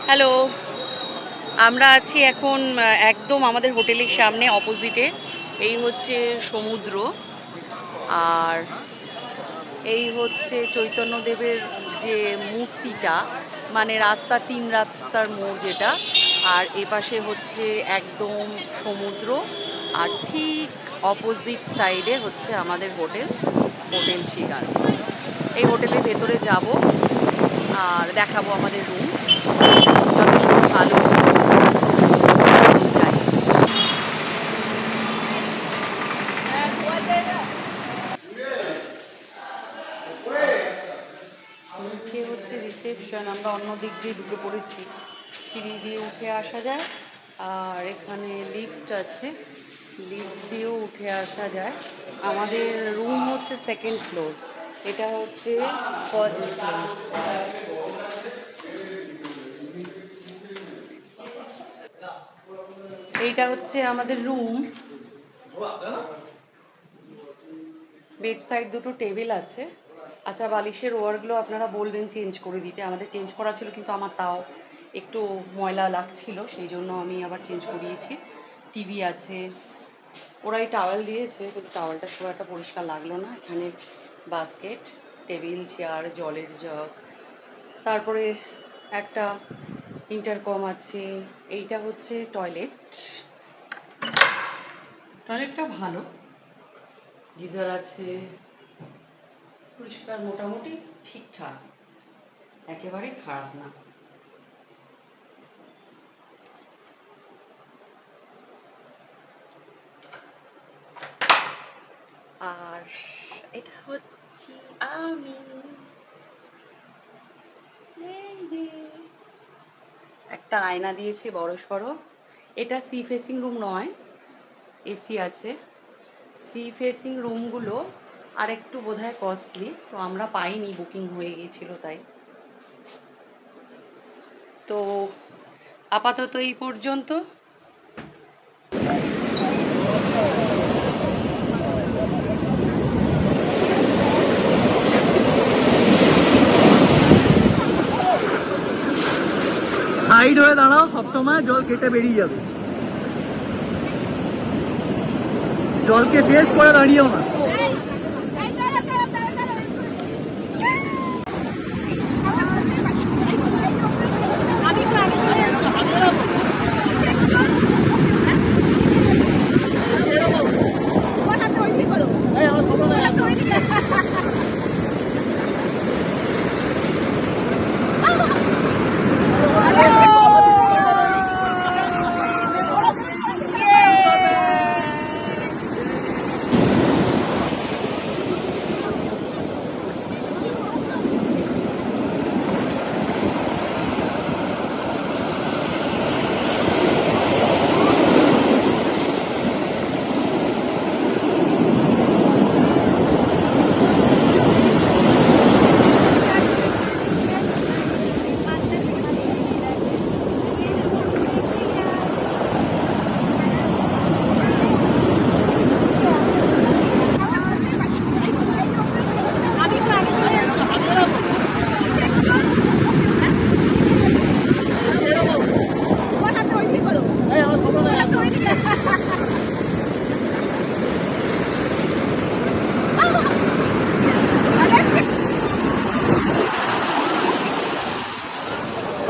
Hello, আমরা আছি এখন একদম আমাদের হোটেলের সামনে অপোজিটে। এই হচ্ছে সমুদ্র, আর এই হচ্ছে চৈতন্যদেবের যে মূর্তিটা, মানে তিন রাস্তার মোড় যেটা, আর এপাশে হচ্ছে একদম সমুদ্র, আর ঠিক অপোজিট সাইডে হচ্ছে আমাদের হোটেল শিগার। এই হোটেলের ভেতরে যাব আর দেখাবো আমাদের রুম, যথেষ্ট ভালো। যাই, নিচে হচ্ছে রিসেপশন, আমরা অন্য দিক দিয়ে ঢুকে পড়েছি, সিঁড়ি দিয়ে উঠে আসা যায়, আর এখানে লিফট আছে, লিফট দিয়েও উঠে আসা যায়। আমাদের রুম হচ্ছে সেকেন্ড ফ্লোর, এটা হচ্ছে ফার্স্ট ফ্লোর। এইটা হচ্ছে আমাদের রুম। বেড সাইড দুটো টেবিল আছে। আচ্ছা, বালিশের ওয়ারগুলো আপনারা বলবেন চেঞ্জ করে দিতে, আমাদের চেঞ্জ করা ছিল, কিন্তু আমার তাও একটু ময়লা লাগছিল, সেই জন্য আমি আবার চেঞ্জ করিয়েছি। টিভি আছে, ওরাই টাওয়েল দিয়েছে, কিন্তু টাওয়েলটা খুব একটা পরিষ্কার লাগলো না। এখানে বাস্কেট, টেবিল, চেয়ার, জলের জগ, তারপরে একটা ইন্টারকম আছে। এইটা হচ্ছে টয়লেট, টয়লেটটা ভালো, গিজার আছে, পরিষ্কার, মোটামুটি ঠিকঠাক, একেবারে খারাপ না। আর এটা হচ্ছে আমি, একটা আয়না দিয়েছে বড় সড়ো। এটা সি ফেসিং রুম নয়, এসি আছে। সি ফেসিং রুমগুলো আর একটু বোধহয় কস্টলি, তো আমরা পাইনি, বুকিং হয়ে গিয়েছিল তাই। তো আপাতত এই পর্যন্ত। সাইড হয়ে দাঁড়াও, সবসময় জল কেটে বেরিয়ে যাবে, জলকে ফেস করে দাঁড়িয়েও না।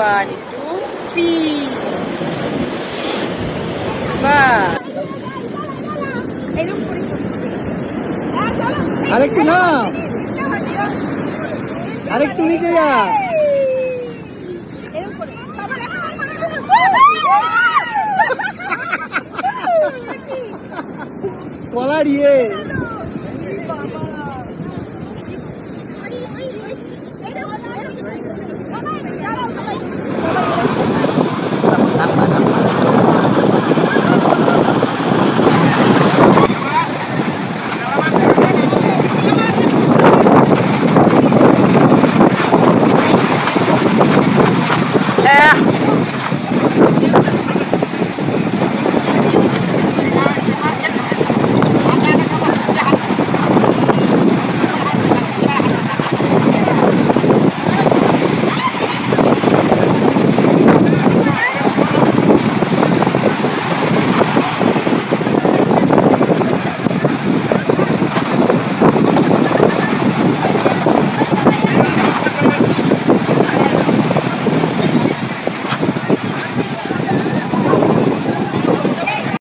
One, two, three. বাহ, আরেকটু না, আরেকটু নিচে যা, কলার ইয়ে।